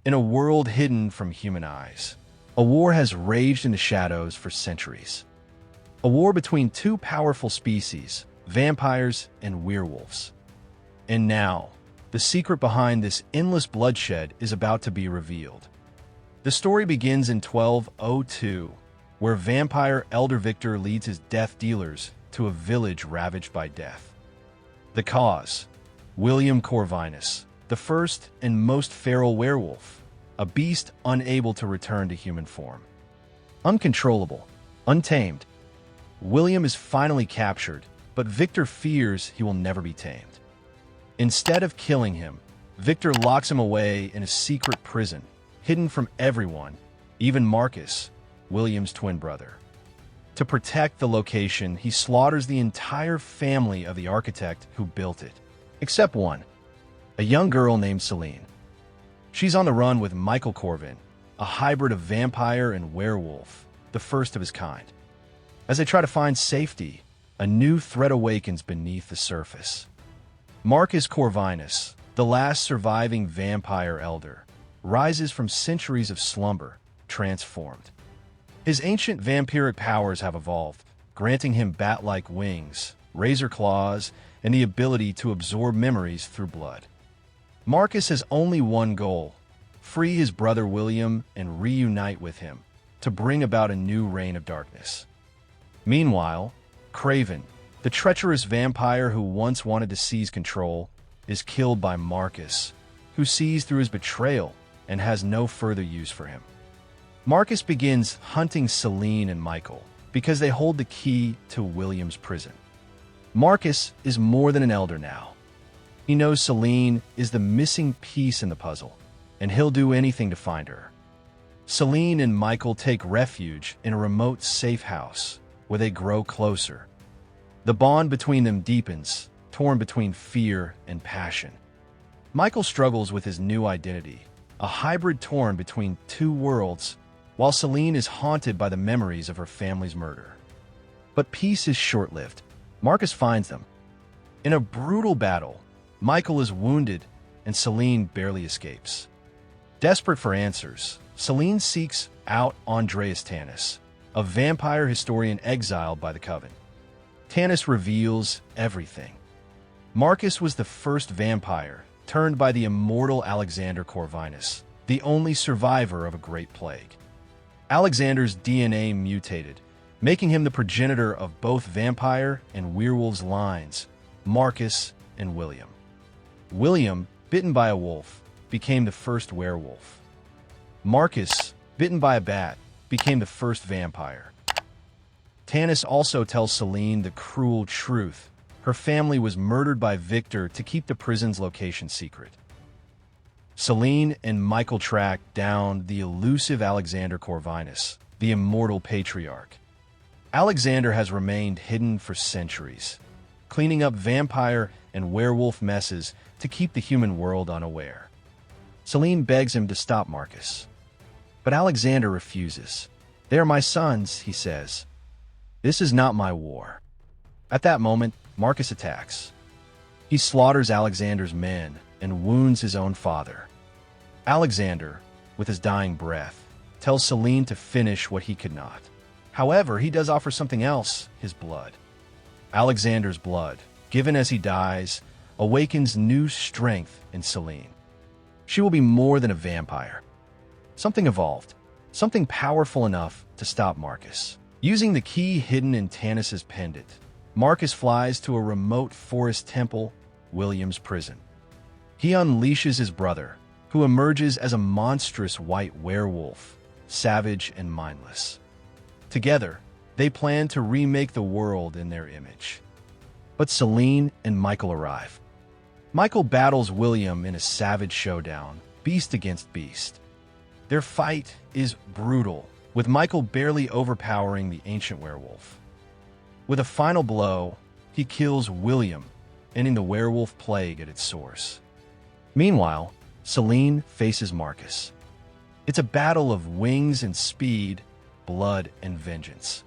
In a world hidden from human eyes, a war has raged in the shadows for centuries. A war between two powerful species, vampires and werewolves. And now, the secret behind this endless bloodshed is about to be revealed. The story begins in 1202, where vampire Elder Victor leads his death dealers to a village ravaged by death. The cause: William Corvinus, the first and most feral werewolf, a beast unable to return to human form. Uncontrollable, untamed, William is finally captured, but Victor fears he will never be tamed. Instead of killing him, Victor locks him away in a secret prison, hidden from everyone, even Marcus, William's twin brother. To protect the location, he slaughters the entire family of the architect who built it, except one, a young girl named Celine. She's on the run with Michael Corvin, a hybrid of vampire and werewolf, the first of his kind. As they try to find safety, a new threat awakens beneath the surface. Marcus Corvinus, the last surviving vampire elder, rises from centuries of slumber, transformed. His ancient vampiric powers have evolved, granting him bat-like wings, razor claws, and the ability to absorb memories through blood. Marcus has only one goal: free his brother William and reunite with him, to bring about a new reign of darkness. Meanwhile, Craven, the treacherous vampire who once wanted to seize control, is killed by Marcus, who sees through his betrayal and has no further use for him. Marcus begins hunting Celine and Michael because they hold the key to William's prison. Marcus is more than an elder now. He knows Celine is the missing piece in the puzzle, and he'll do anything to find her. Celine and Michael take refuge in a remote safe house where they grow closer. The bond between them deepens, torn between fear and passion. Michael struggles with his new identity, a hybrid torn between two worlds, while Celine is haunted by the memories of her family's murder. But peace is short-lived. Marcus finds them. In a brutal battle, Michael is wounded and Celine barely escapes. Desperate for answers, Celine seeks out Andreas Tanis, a vampire historian exiled by the Coven. Tanis reveals everything. Marcus was the first vampire turned by the immortal Alexander Corvinus, the only survivor of a great plague. Alexander's DNA mutated, making him the progenitor of both vampire and werewolves lines, Marcus and William. William, bitten by a wolf, became the first werewolf. Marcus, bitten by a bat, became the first vampire. Tanis also tells Celine the cruel truth: her family was murdered by Victor to keep the prison's location secret. Celine and Michael track down the elusive Alexander Corvinus, the immortal patriarch. Alexander has remained hidden for centuries, cleaning up vampire and werewolf messes to keep the human world unaware. Celine begs him to stop Marcus, but Alexander refuses. "They are my sons," he says. "This is not my war." At that moment, Marcus attacks. He slaughters Alexander's men and wounds his own father. Alexander, with his dying breath, tells Celine to finish what he could not. However, he does offer something else: his blood. Alexander's blood, given as he dies, awakens new strength in Celine. She will be more than a vampire. Something evolved, something powerful enough to stop Marcus. Using the key hidden in Tanis's pendant, Marcus flies to a remote forest temple, William's prison. He unleashes his brother, who emerges as a monstrous white werewolf, savage and mindless. Together, they plan to remake the world in their image. But Celine and Michael arrive. Michael battles William in a savage showdown, beast against beast. Their fight is brutal, with Michael barely overpowering the ancient werewolf. With a final blow, he kills William, ending the werewolf plague at its source. Meanwhile, Celine faces Marcus. It's a battle of wings and speed, blood and vengeance.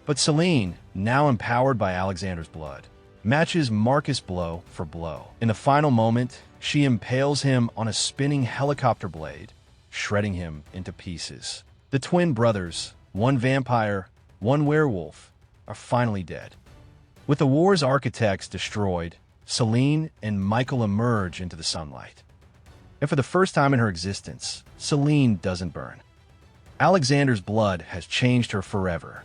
But Celine, now empowered by Alexander's blood, matches Marcus blow for blow. In the final moment, She impales him on a spinning helicopter blade, shredding him into pieces. The twin brothers, one vampire, one werewolf, are finally dead. With the war's architects destroyed, Celine and Michael emerge into the sunlight. And for the first time in her existence, Celine doesn't burn. Alexander's blood has changed her forever.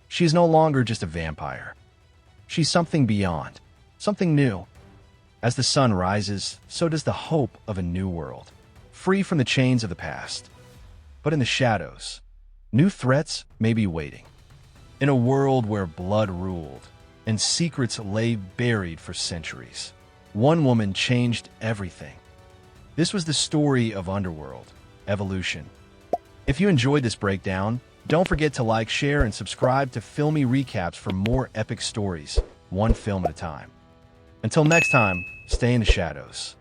She is no longer just a vampire. She's something beyond, something new. As the sun rises, so does the hope of a new world, free from the chains of the past. But in the shadows, new threats may be waiting. In a world where blood ruled and secrets lay buried for centuries, one woman changed everything. This was the story of Underworld, Evolution. If you enjoyed this breakdown, don't forget to like, share, and subscribe to Filmy Recaps for more epic stories, one film at a time. Until next time, stay in the shadows.